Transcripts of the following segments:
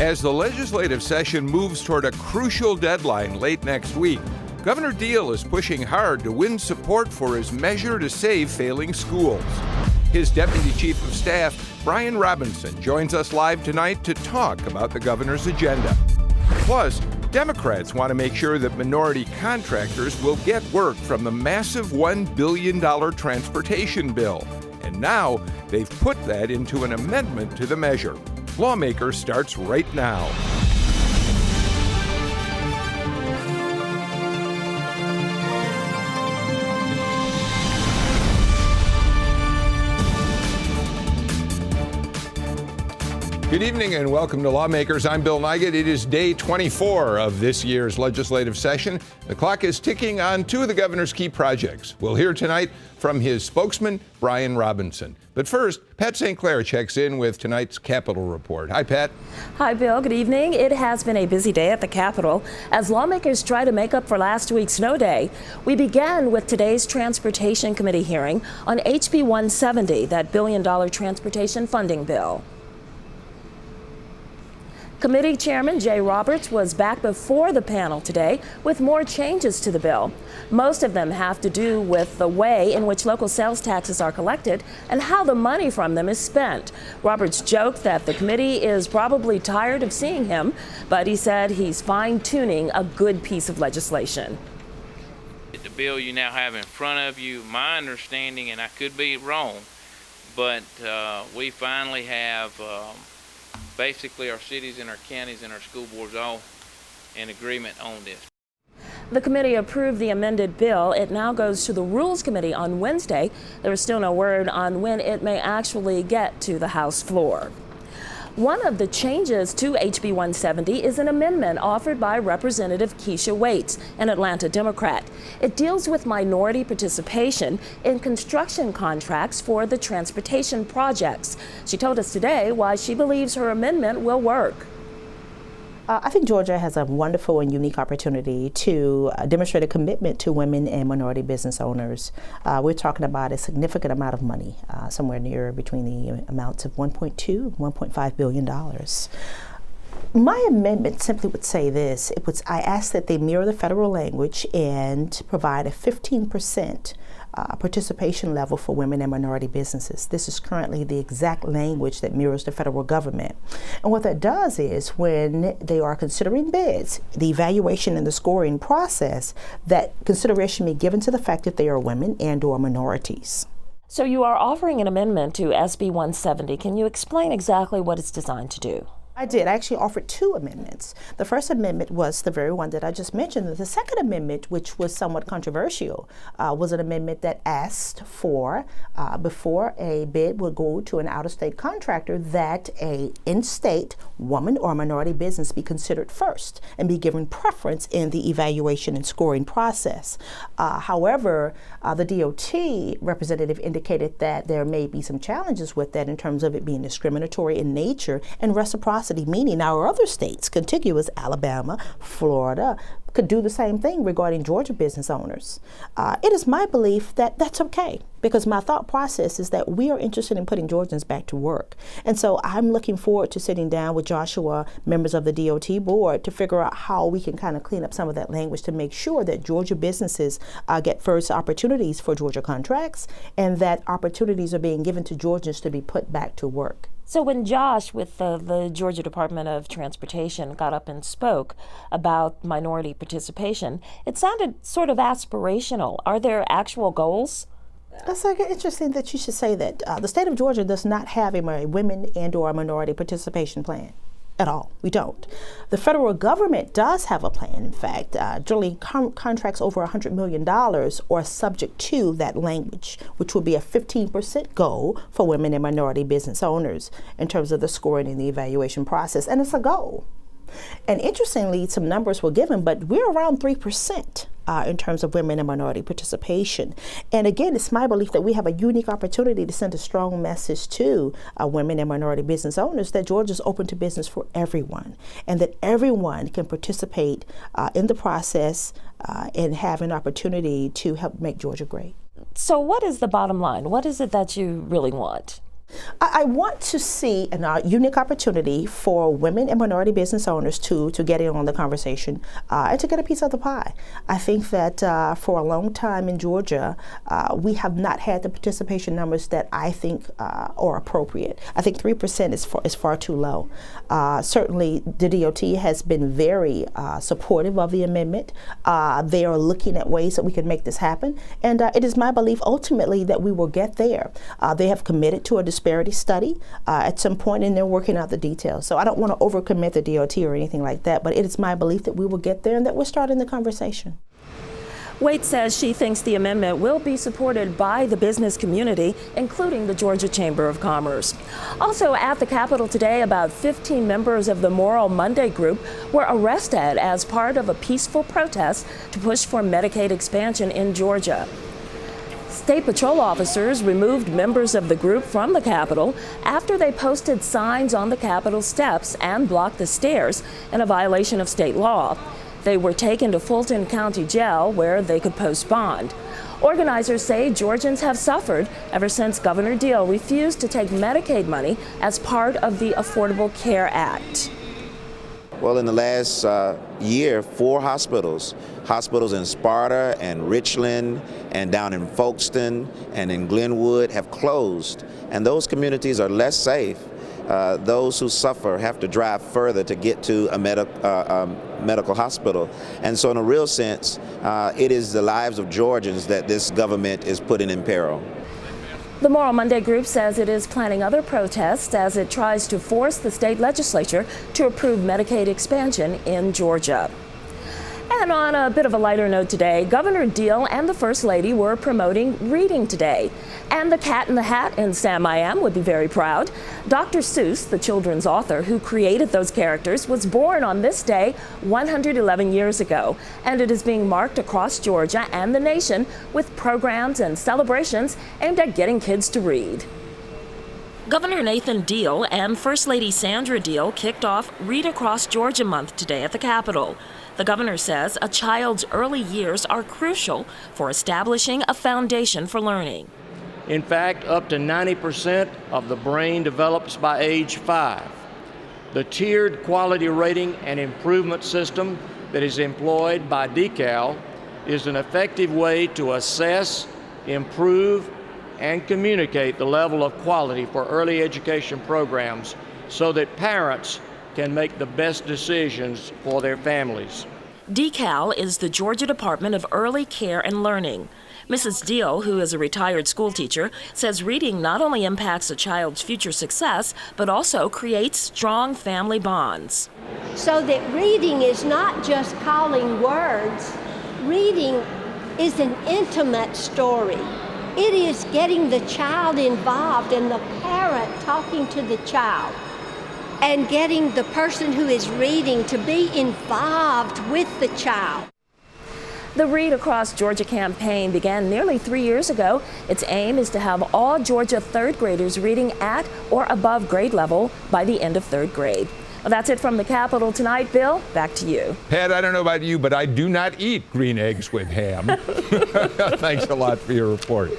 As the legislative session moves toward a crucial deadline late next week, Governor Deal is pushing hard to win support for his measure to save failing schools. His Deputy Chief of Staff, Brian Robinson, joins us live tonight to talk about the governor's agenda. Plus, Democrats want to make sure that minority contractors will get work from the massive $1 billion transportation bill. And now they've put that into an amendment to the measure. Lawmakers starts right now. Good evening and welcome to Lawmakers. I'm Bill Nigut. It is day 24 of this year's legislative session. The clock is ticking on two of the governor's key projects. We'll hear tonight from his spokesman, Brian Robinson. But first, Pat St. Clair checks in with tonight's Capitol Report. Hi, Pat. Hi, Bill. Good evening. It has been a busy day at the Capitol as lawmakers try to make up for last week's snow day. We began with today's Transportation Committee hearing on HB 170, that billion-dollar transportation funding bill. Committee Chairman Jay Roberts was back before the panel today with more changes to the bill. Most of them have to do with the way in which local sales taxes are collected and how the money from them is spent. Roberts joked that the committee is probably tired of seeing him, but he said he's fine-tuning a good piece of legislation. The bill you now have in front of you, my understanding, and I could be wrong, but we finally have basically our cities and our counties and our school boards all in agreement on this. The committee approved the amended bill. It now goes to the Rules Committee on Wednesday. There is still no word on when it may actually get to the House floor. One of the changes to HB 170 is an amendment offered by Representative Keisha Waits, an Atlanta Democrat. It deals with minority participation in construction contracts for the transportation projects. She told us today why she believes her amendment will work. I think Georgia has a wonderful and unique opportunity to demonstrate a commitment to women and minority business owners. We're talking about a significant amount of money, somewhere near between the amounts of $1.2 and $1.5 billion. My amendment simply would say this. I ask that they mirror the federal language and provide a 15% participation level for women and minority businesses. This is currently the exact language that mirrors the federal government. And what that does is when they are considering bids, the evaluation and the scoring process, that consideration be given to the fact that they are women and or minorities. So you are offering an amendment to SB 170. Can you explain exactly what it's designed to do? I did. I actually offered two amendments. The first amendment was the very one that I just mentioned. The second amendment, which was somewhat controversial, was an amendment that asked for, before a bid would go to an out-of-state contractor, that a in-state woman or minority business be considered first and be given preference in the evaluation and scoring process. However, the DOT representative indicated that there may be some challenges with that in terms of it being discriminatory in nature and reciprocity, meaning our other states, contiguous Alabama, Florida, could do the same thing regarding Georgia business owners. It is my belief that that's okay, because my thought process is that we are interested in putting Georgians back to work. And so I'm looking forward to sitting down with Joshua, members of the DOT board, to figure out how we can kind of clean up some of that language to make sure that Georgia businesses get first opportunities for Georgia contracts and that opportunities are being given to Georgians to be put back to work. So when Josh with the Georgia Department of Transportation got up and spoke about minority participation, it sounded sort of aspirational. Are there actual goals? That's interesting that you should say that. The state of Georgia does not have a women and or minority participation plan. At all. We don't. The federal government does have a plan. In fact, generally contracts over $100 million are subject to that language, which will be a 15% goal for women and minority business owners in terms of the scoring and the evaluation process. And it's a goal. And interestingly, some numbers were given, but we're around 3% in terms of women and minority participation. And again, it's my belief that we have a unique opportunity to send a strong message to women and minority business owners that Georgia is open to business for everyone, and that everyone can participate in the process and have an opportunity to help make Georgia great. So what is the bottom line? What is it that you really want? I want to see a unique opportunity for women and minority business owners to get in on the conversation and to get a piece of the pie. I think that for a long time in Georgia, we have not had the participation numbers that I think are appropriate. I think 3% is far too low. Certainly, the DOT has been very supportive of the amendment. They are looking at ways that we can make this happen, and it is my belief ultimately that we will get there. They have committed to a disparity study at some point, and they're working out the details. So I don't want to overcommit the DOT or anything like that, but it is my belief that we will get there and that we're starting the conversation. Waite says she thinks the amendment will be supported by the business community, including the Georgia Chamber of Commerce. Also at the Capitol today, about 15 members of the Moral Monday group were arrested as part of a peaceful protest to push for Medicaid expansion in Georgia. State Patrol officers removed members of the group from the Capitol after they posted signs on the Capitol steps and blocked the stairs in a violation of state law. They were taken to Fulton County Jail where they could post bond. Organizers say Georgians have suffered ever since Governor Deal refused to take Medicaid money as part of the Affordable Care Act. Well, in the last year, 4 hospitals in Sparta and Richland and down in Folkestone and in Glenwood have closed, and those communities are less safe. Those who suffer have to drive further to get to a medical hospital. And so in a real sense, it is the lives of Georgians that this government is putting in peril. The Moral Monday group says it is planning other protests as it tries to force the state legislature to approve Medicaid expansion in Georgia. And on a bit of a lighter note today, Governor Deal and the First Lady were promoting reading today. And the Cat in the Hat in Sam I Am would be very proud. Dr. Seuss, the children's author who created those characters, was born on this day 111 years ago. And it is being marked across Georgia and the nation with programs and celebrations aimed at getting kids to read. Governor Nathan Deal and First Lady Sandra Deal kicked off Read Across Georgia Month today at the Capitol. The governor says a child's early years are crucial for establishing a foundation for learning. In fact, up to 90% of the brain develops by age 5. The tiered quality rating and improvement system that is employed by DECAL is an effective way to assess, improve, and communicate the level of quality for early education programs so that parents can make the best decisions for their families. DECAL is the Georgia Department of Early Care and Learning. Mrs. Deal, who is a retired school teacher, says reading not only impacts a child's future success, but also creates strong family bonds. So that reading is not just calling words. Reading is an intimate story. It is getting the child involved and the parent talking to the child and getting the person who is reading to be involved with the child. The Read Across Georgia campaign began nearly 3 years ago. Its aim is to have all Georgia third graders reading at or above grade level by the end of 3rd grade. Well, that's it from the Capitol tonight. Bill, back to you. Pat, I don't know about you, but I do not eat green eggs with ham. Thanks a lot for your report.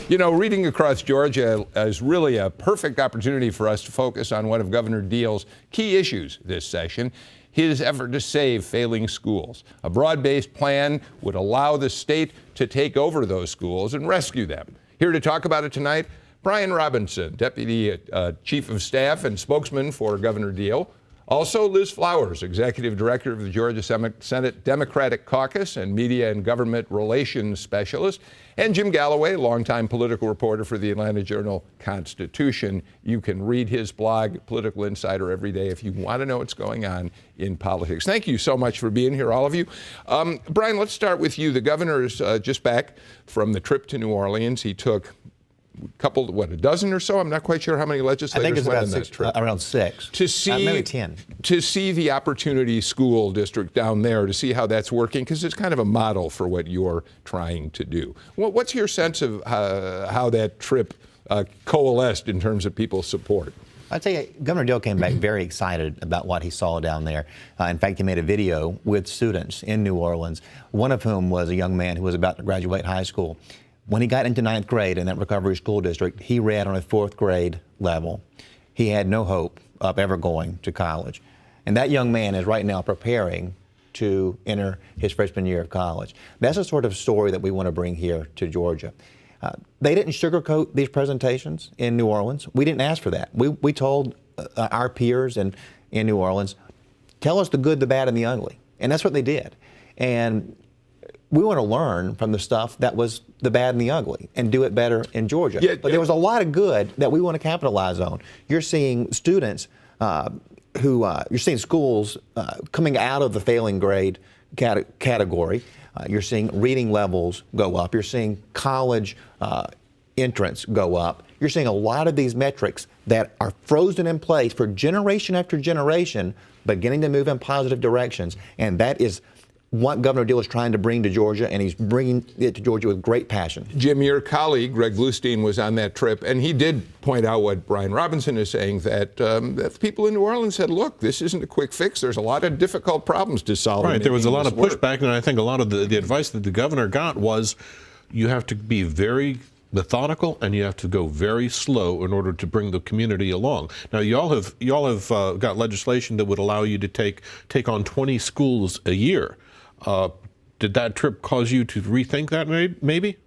You know, Reading Across Georgia is really a perfect opportunity for us to focus on one of Governor Deal's key issues this session, his effort to save failing schools. A broad-based plan would allow the state to take over those schools and rescue them. Here to talk about it tonight, Brian Robinson, Deputy Chief of Staff and spokesman for Governor Deal. Also, Liz Flowers, Executive Director of the Georgia Senate Democratic Caucus and Media and Government Relations Specialist, and Jim Galloway, longtime political reporter for the Atlanta Journal-Constitution. You can read his blog, Political Insider, every day if you want to know what's going on in politics. Thank you so much for being here, all of you. Brian, let's start with you. The governor is just back from the trip to New Orleans. He took a dozen or so? I'm not quite sure how many legislators I think it's went about on six, that trip. around 6. To see, maybe 10. To see the Opportunity School District down there, to see how that's working, because it's kind of a model for what you're trying to do. What's your sense of how that trip coalesced in terms of people's support? I'd say Governor Deal came back very excited about what he saw down there. In fact, he made a video with students in New Orleans, one of whom was a young man who was about to graduate high school. when he got into 9th grade in that recovery school district, he read on a 4th grade level. He had no hope of ever going to college. And that young man is right now preparing to enter his freshman year of college. That's the sort of story that we want to bring here to Georgia. They didn't sugarcoat these presentations in New Orleans. We didn't ask for that. We told our peers in New Orleans, tell us the good, the bad, and the ugly. And that's what they did. And we want to learn from the stuff that was the bad and the ugly and do it better in Georgia. Yeah, but there was a lot of good that we want to capitalize on. You're seeing students you're seeing schools coming out of the failing grade category. You're seeing reading levels go up. You're seeing college entrance go up. You're seeing a lot of these metrics that are frozen in place for generation after generation, beginning to move in positive directions. And that is what Governor Deal is trying to bring to Georgia, and he's bringing it to Georgia with great passion. Jim, your colleague, Greg Bluestein, was on that trip, and he did point out what Brian Robinson is saying, that people in New Orleans said, look, this isn't a quick fix. There's a lot of difficult problems to solve. Right, there was a lot of pushback, and I think a lot of the advice that the governor got was you have to be very methodical and you have to go very slow in order to bring the community along. Now, y'all have got legislation that would allow you to take on 20 schools a year. Did that trip cause you to rethink that maybe?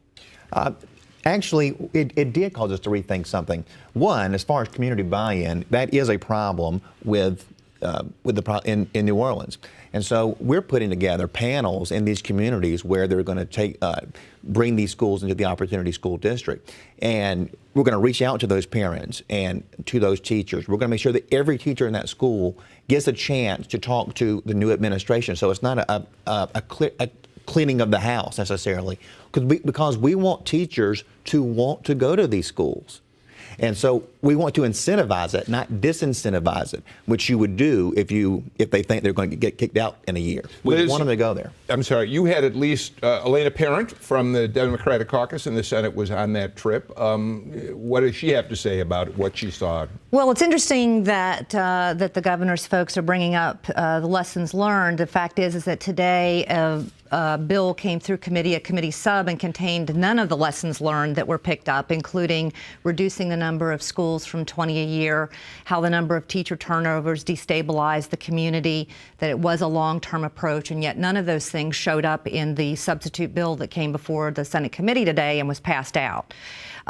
Actually, it did cause us to rethink something. One, as far as community buy-in, that is a problem in New Orleans. And so we're putting together panels in these communities where they're going to bring these schools into the Opportunity School District. And we're going to reach out to those parents and to those teachers. We're going to make sure that every teacher in that school gets a chance to talk to the new administration. So it's not a cleaning of the house necessarily, because we want teachers to want to go to these schools. And so we want to incentivize it, not disincentivize it, which you would do if they think they're going to get kicked out in a year. We want them to go there. I'm sorry, you had at least Elena Parent from the Democratic caucus in the Senate was on that trip. What does she have to say about what she saw? Well, it's interesting that the governor's folks are bringing up the lessons learned. The fact is that today a bill came through a committee sub, and contained none of the lessons learned that were picked up, including reducing the number of schools from 20 a year, how the number of teacher turnovers destabilized the community, that it was a long-term approach, and yet none of those things showed up in the substitute bill that came before the Senate committee today and was passed out.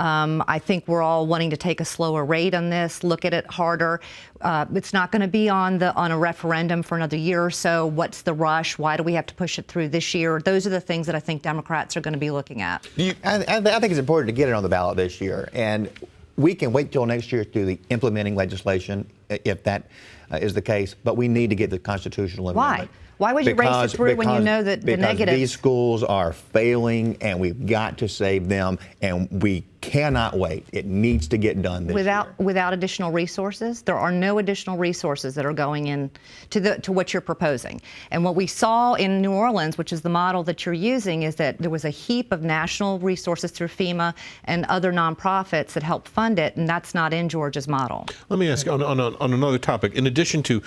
I think we're all wanting to take a slower rate on this, look at it harder. It's not going to be on a referendum for another year or so. What's the rush? Why do we have to push it through this year? Those are the things that I think Democrats are going to be looking at. I think it's important to get it on the ballot this year. And we can wait till next year to do the implementing legislation, if that is the case. But we need to get the constitutional amendment. Why? Why would you race it through when you know that the negatives? Because these schools are failing, and we've got to save them, and we cannot wait. It needs to get done this year. Without additional resources? There are no additional resources that are going in to what you're proposing. And what we saw in New Orleans, which is the model that you're using, is that there was a heap of national resources through FEMA and other nonprofits that helped fund it, and that's not in Georgia's model. Let me ask on another topic. In addition to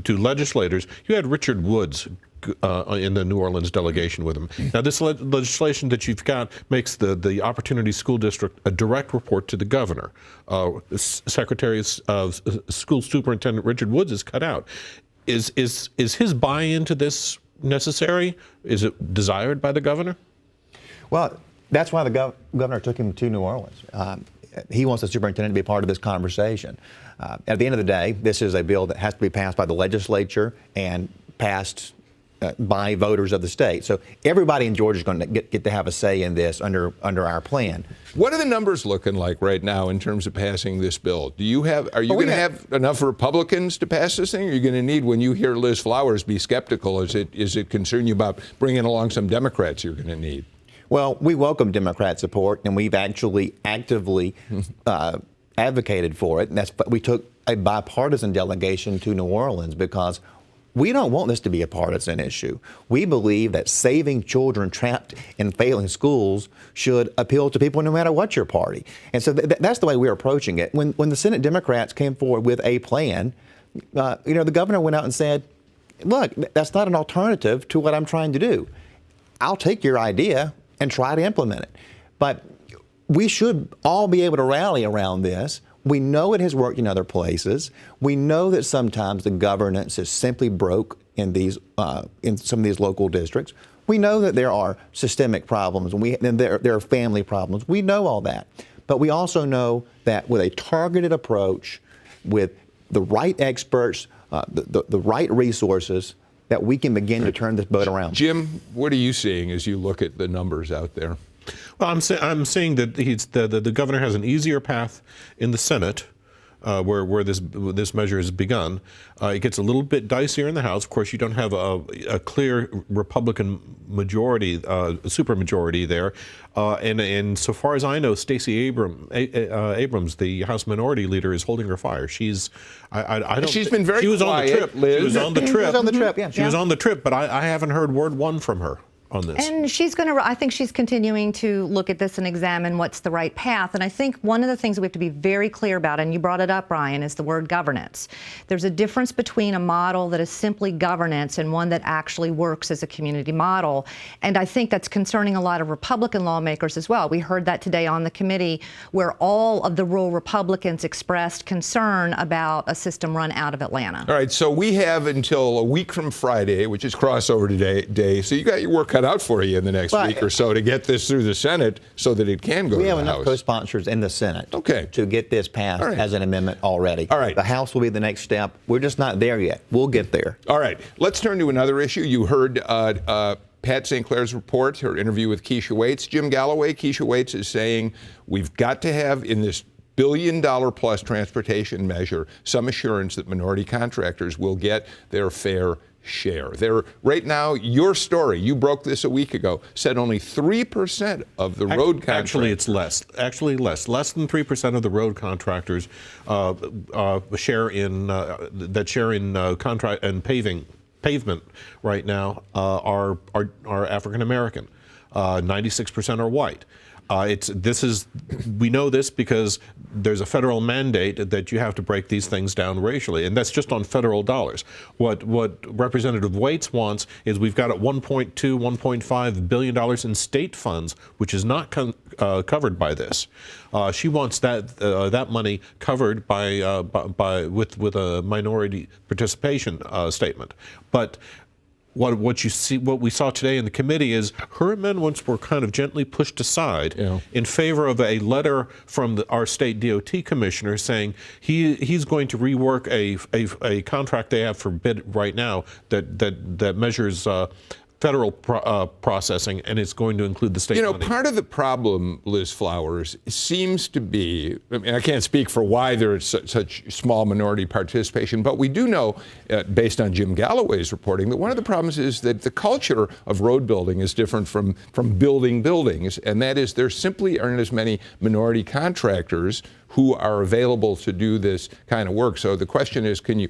legislators, you had Richard Woods in the New Orleans delegation with him. Now, this legislation that you've got makes the Opportunity School District a direct report to the governor. Secretary of School Superintendent Richard Woods is cut out. Is his buy-in to this necessary? Is it desired by the governor? Well, that's why the governor took him to New Orleans. He wants the superintendent to be part of this conversation. At the end of the day, this is a bill that has to be passed by the legislature and passed by voters of the state. So everybody in Georgia is going to get to have a say in this under our plan. What are the numbers looking like right now in terms of passing this bill? Are you going to have enough Republicans to pass this thing? Or are you going to need, when you hear Liz Flowers be skeptical, is it concern you about bringing along some Democrats you're going to need? Well, we welcome Democrat support, and we've actually actively advocated for it. And we took a bipartisan delegation to New Orleans because we don't want this to be a partisan issue. We believe that saving children trapped in failing schools should appeal to people no matter what your party. And so that's the way we're approaching it. When the Senate Democrats came forward with a plan, the governor went out and said, look, that's not an alternative to what I'm trying to do. I'll take your idea and try to implement it. But we should all be able to rally around this. We know it has worked in other places. We know that sometimes the governance is simply broke in some of these local districts. We know that there are systemic problems and there are family problems. We know all that. But we also know that with a targeted approach, with the right experts, the right resources, that we can begin to turn this boat around. Jim, what are you seeing as you look at the numbers out there? Well, I'm seeing that the governor has an easier path in the Senate, where this measure has begun. It gets a little bit dicier in the House. Of course, you don't have a clear Republican majority, supermajority there. And so far as I know, Stacey Abrams, the House Minority Leader, is holding her fire. She's been very she was quiet, on the trip. Liz. She was on the trip. She was on the trip. Yeah. She was on the trip, but I haven't heard word one from her on this. And I think she's continuing to look at this and examine what's the right path. And I think one of the things that we have to be very clear about, and you brought it up, Ryan, is the word governance. There's a difference between a model that is simply governance and one that actually works as a community model. And I think that's concerning a lot of Republican lawmakers as well. We heard that today on the committee, where all of the rural Republicans expressed concern about a system run out of Atlanta. All right, so we have until a week from Friday, which is crossover day, so you got your work cut out for you in the next week or so to get this through the Senate so that it can go to the House. We have enough co-sponsors in the Senate to get this passed as an amendment already. All right. The House will be the next step. We're just not there yet. We'll get there. All right. Let's turn to another issue. You heard Pat St. Clair's report, her interview with Keisha Waits. Jim Galloway, Keisha Waits is saying we've got to have in this billion-dollar-plus transportation measure some assurance that minority contractors will get their fair share. Right now, your story, you broke this a week ago, said only 3% of the road contractors. Actually, it's less. Actually, less. Less than 3% of the road contractors share in contract and pavement right now are African American. 96% are white. We know this because there's a federal mandate that you have to break these things down racially, and that's just on federal dollars. What Representative Waits wants is we've got at $1.2, $1.5 billion in state funds, which is not covered by this. She wants that money covered with a minority participation statement, but. What we saw today in the committee is her amendments were kind of gently pushed aside in favor of a letter from our state DOT commissioner saying he's going to rework a contract they have for bid right now that measures federal processing, and it's going to include the state money. Part of the problem, Liz Flowers, seems to be, I can't speak for why there's such small minority participation, but we do know, based on Jim Galloway's reporting, that one of the problems is that the culture of road building is different from building buildings, and that is there simply aren't as many minority contractors who are available to do this kind of work. So the question is, can you,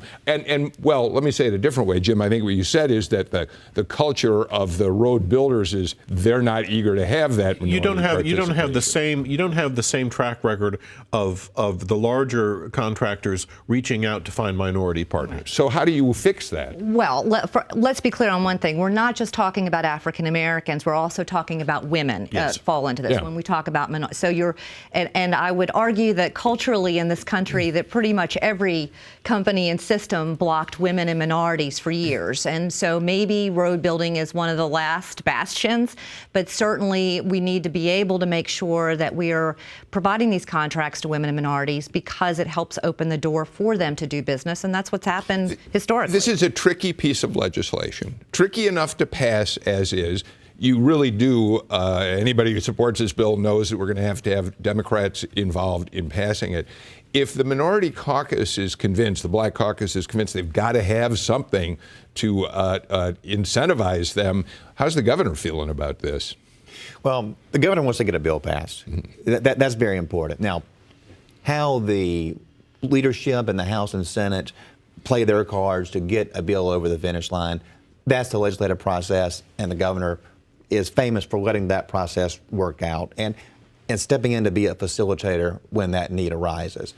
well, let me say it a different way, Jim. I think what you said is that the culture of the road builders is they're not eager to have that. You don't have the same track record of the larger contractors reaching out to find minority partners. So how do you fix that? Well, let's be clear on one thing. We're not just talking about African Americans. We're also talking about women fall into this when we talk about minorities. So and I would argue that culturally in this country that pretty much every company and system blocked women and minorities for years. And so maybe road building is one of the last bastions, but certainly we need to be able to make sure that we are providing these contracts to women and minorities because it helps open the door for them to do business, and that's what's happened historically. This is a tricky piece of legislation, tricky enough to pass as is. You really do, anybody who supports this bill knows that we're going to have Democrats involved in passing it. If the minority caucus is convinced, the Black caucus is convinced they've got to have something to incentivize them, how's the governor feeling about this? Well, the governor wants to get a bill passed. That's very important. Now, how the leadership in the House and Senate play their cards to get a bill over the finish line, that's the legislative process, and the governor is famous for letting that process work out and stepping in to be a facilitator when that need arises.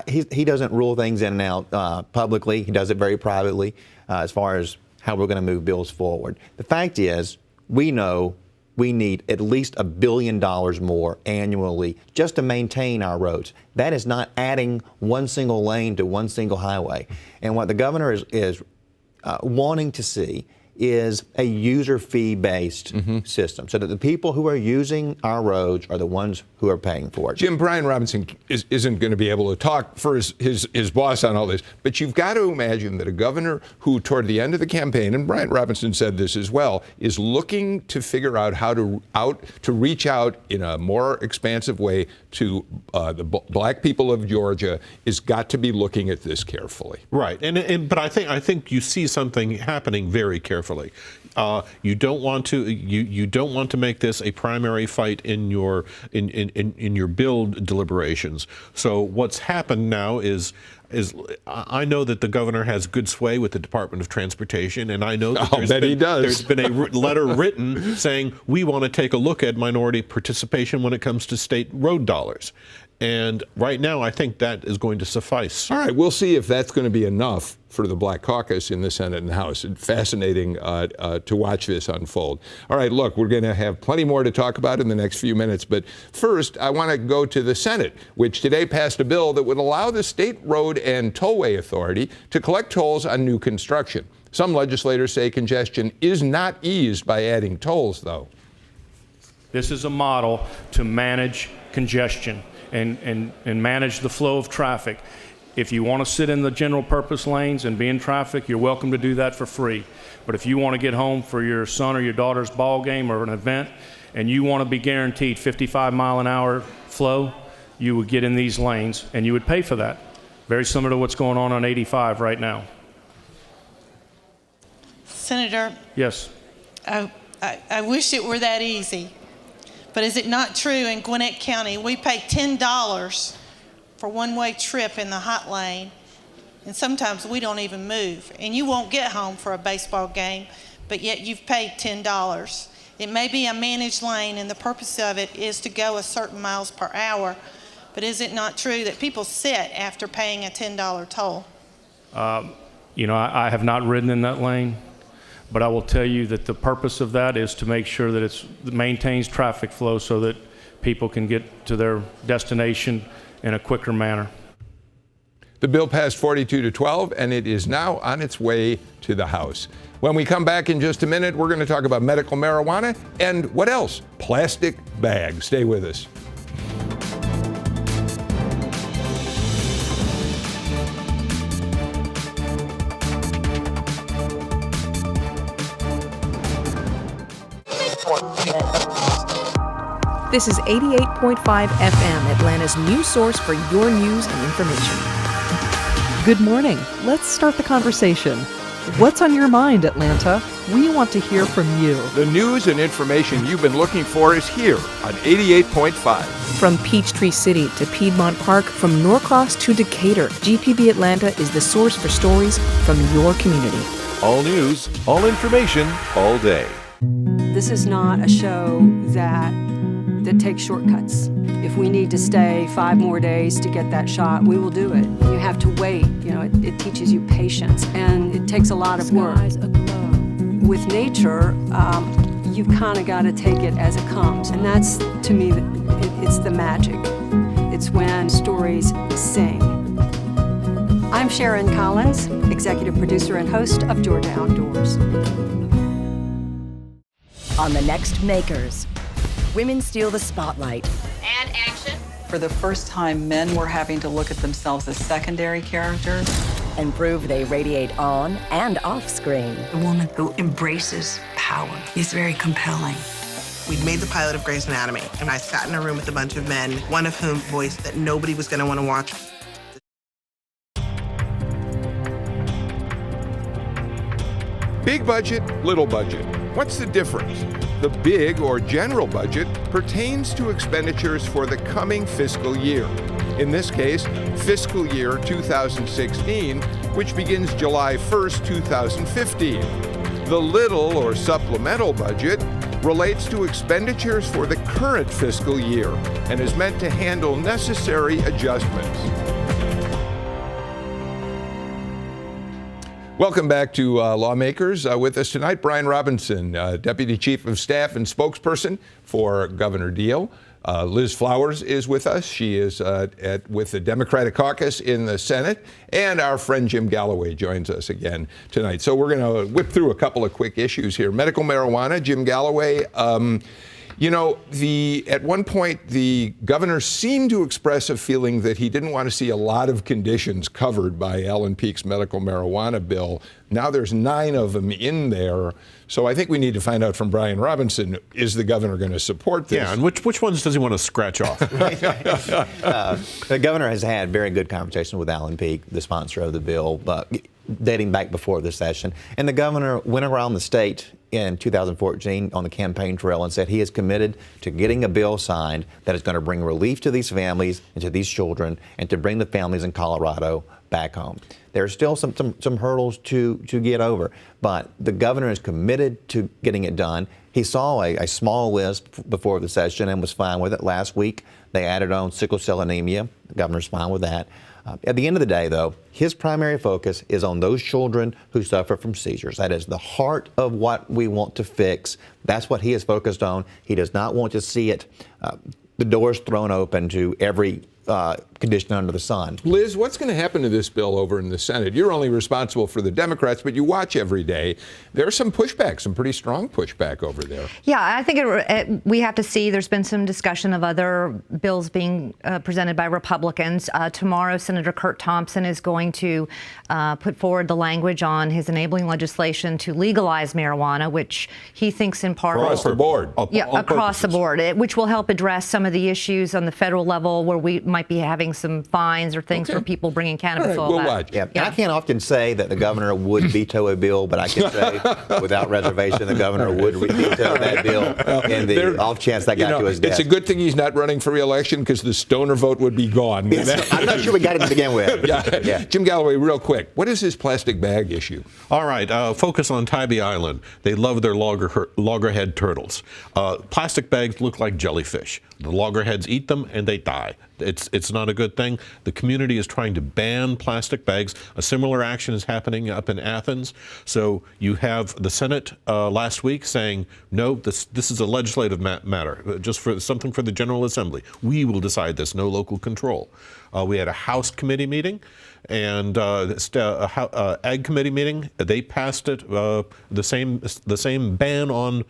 He doesn't rule things in and out publicly. He does it very privately as far as how we're going to move bills forward. The fact is, we know we need at least $1 billion more annually just to maintain our roads. That is not adding one single lane to one single highway. And what the governor is wanting to see is a user fee-based system, so that the people who are using our roads are the ones who are paying for it. Jim, Brian Robinson isn't going to be able to talk for his boss on all this, but you've got to imagine that a governor who, toward the end of the campaign, and Brian Robinson said this as well, is looking to figure out how to reach out in a more expansive way to the black people of Georgia, is got to be looking at this carefully. Right, but I think you see something happening very carefully. You don't want to make this a primary fight in your bill deliberations. So what's happened now is I know that the governor has good sway with the Department of Transportation, and I know that there's been a letter written saying we want to take a look at minority participation when it comes to state road dollars. And right now, I think that is going to suffice. All right, we'll see if that's going to be enough for the Black Caucus in the Senate and House. It's fascinating to watch this unfold. All right, look, we're going to have plenty more to talk about in the next few minutes. But first, I want to go to the Senate, which today passed a bill that would allow the State Road and Tollway Authority to collect tolls on new construction. Some legislators say congestion is not eased by adding tolls, though. This is a model to manage congestion and manage the flow of traffic. If you want to sit in the general purpose lanes and be in traffic, you're welcome to do that for free. But if you want to get home for your son or your daughter's ball game or an event, and you want to be guaranteed 55 mile an hour flow, you would get in these lanes and you would pay for that. Very similar to what's going on 85 right now. Senator. Yes. I wish it were that easy. But is it not true in Gwinnett County, we pay $10 for one-way trip in the hot lane, and sometimes we don't even move. And you won't get home for a baseball game, but yet you've paid $10. It may be a managed lane, and the purpose of it is to go a certain miles per hour, but is it not true that people sit after paying a $10 toll? I have not ridden in that lane, but I will tell you that the purpose of that is to make sure that it maintains traffic flow so that people can get to their destination in a quicker manner. The bill passed 42-12, and it is now on its way to the House. When we come back in just a minute, we're going to talk about medical marijuana and what else? Plastic bags. Stay with us. This is 88.5 FM, Atlanta's news source for your news and information. Good morning. Let's start the conversation. What's on your mind, Atlanta? We want to hear from you. The news and information you've been looking for is here on 88.5. From Peachtree City to Piedmont Park, from Norcross to Decatur, GPB Atlanta is the source for stories from your community. All news, all information, all day. This is not a show that takes shortcuts. If we need to stay 5 more days to get that shot, we will do it. You have to wait. It teaches you patience, and it takes a lot of work. With nature, you've kind of got to take it as it comes, and that's, to me, it's the magic. It's when stories sing. I'm Sharon Collins, executive producer and host of Georgia Outdoors. On the next Makers, women steal the spotlight. And action. For the first time, men were having to look at themselves as secondary characters. And prove they radiate on and off screen. A woman who embraces power is very compelling. We'd made the pilot of Grey's Anatomy, and I sat in a room with a bunch of men, one of whom voiced that nobody was going to want to watch. Big budget, little budget. What's the difference? The big or general budget pertains to expenditures for the coming fiscal year. In this case, fiscal year 2016, which begins July 1st, 2015. The little or supplemental budget relates to expenditures for the current fiscal year and is meant to handle necessary adjustments. Welcome back to Lawmakers. With us tonight, Brian Robinson, Deputy Chief of Staff and spokesperson for Governor Deal. Liz Flowers is with us. She is with the Democratic Caucus in the Senate. And our friend Jim Galloway joins us again tonight. So we're going to whip through a couple of quick issues here. Medical marijuana, Jim Galloway. You know, at one point, the governor seemed to express a feeling that he didn't want to see a lot of conditions covered by Alan Peake's medical marijuana bill. Now there's 9 of them in there. So I think we need to find out from Brian Robinson, is the governor going to support this? Yeah, and which ones does he want to scratch off? The governor has had very good conversations with Alan Peake, the sponsor of the bill, dating back before the session. And the governor went around the state in 2014 on the campaign trail and said he is committed to getting a bill signed that is going to bring relief to these families and to these children and to bring the families in Colorado back home. There are still some hurdles to get over, but the governor is committed to getting it done. He saw a small list before the session and was fine with it. Last week, they added on sickle cell anemia. The governor's fine with that. At the end of the day, though, his primary focus is on those children who suffer from seizures. That is the heart of what we want to fix. That's what he is focused on. He does not want to see it, the doors thrown open to every condition under the sun. Liz, what's going to happen to this bill over in the Senate? You're only responsible for the Democrats, but you watch every day. There's some pushback, some pretty strong pushback over there. Yeah, I think we have to see. There's been some discussion of other bills being presented by Republicans. Tomorrow, Senator Kurt Thompson is going to put forward the language on his enabling legislation to legalize marijuana, which he thinks in part... Across the board. Across the board, which will help address some of the issues on the federal level where we might be having some fines or things for people bringing cannabis. All right, we'll watch. Yeah. I can't often say that the governor would veto a bill, but I can say without reservation the governor would veto that bill in the off chance that got to his desk. It's a good thing he's not running for re-election because the stoner vote would be gone. I'm not sure we got it to begin with. Yeah. Jim Galloway, real quick, what is this plastic bag issue? All right, focus on Tybee Island. They love their loggerhead turtles. Plastic bags look like jellyfish. The loggerheads eat them and they die. It's not a good thing. The community is trying to ban plastic bags. A similar action is happening up in Athens. So you have the Senate last week saying, no, this is a legislative matter, just for something for the General Assembly. We will decide this, no local control. We had a House committee meeting and Ag committee meeting. They passed it, the same ban on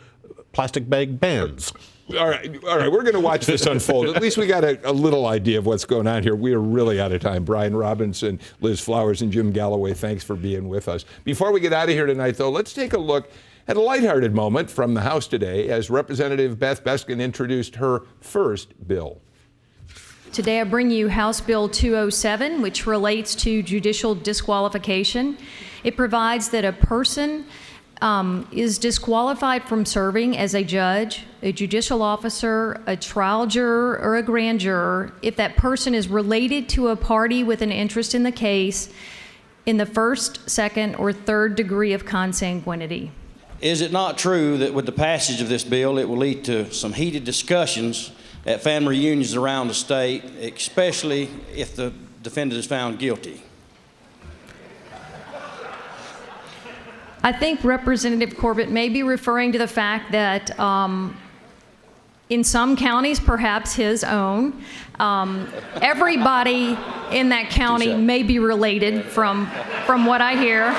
plastic bag bans. All right, we're going to watch this unfold. At least we got a little idea of what's going on here. We are really out of time. Brian Robinson, Liz Flowers, and Jim Galloway, thanks for being with us. Before we get out of here tonight, though, let's take a look at a lighthearted moment from the House today as Representative Beth Beskin introduced her first bill. Today I bring you House Bill 207, which relates to judicial disqualification. It provides that a person is disqualified from serving as a judge, a judicial officer, a trial juror, or a grand juror if that person is related to a party with an interest in the case in the first, second, or third degree of consanguinity. Is it not true that with the passage of this bill, it will lead to some heated discussions at family reunions around the state, especially if the defendant is found guilty? I think Representative Corbett may be referring to the fact that in some counties, perhaps his own, everybody in that county may be related from what I hear.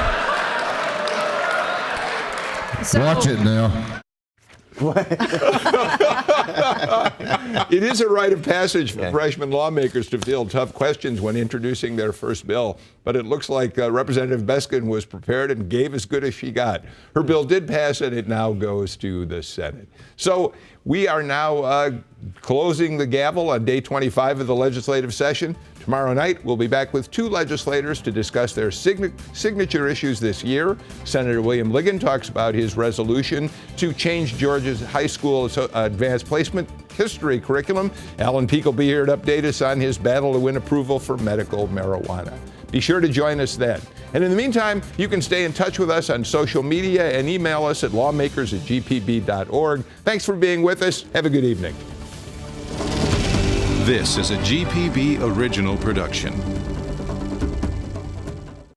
So, watch it now. It is a rite of passage for freshman lawmakers to field tough questions when introducing their first bill, but it looks like Representative Beskin was prepared and gave as good as she got. Her bill did pass, and it now goes to the Senate. So we are now closing the gavel on day 25 of the legislative session. Tomorrow night, we'll be back with 2 legislators to discuss their signature issues this year. Senator William Ligon talks about his resolution to change Georgia's high school advanced placement history curriculum. Alan Peake will be here to update us on his battle to win approval for medical marijuana. Be sure to join us then. And in the meantime, you can stay in touch with us on social media and email us at lawmakers@gpb.org. Thanks for being with us. Have a good evening. This is a GPB original production.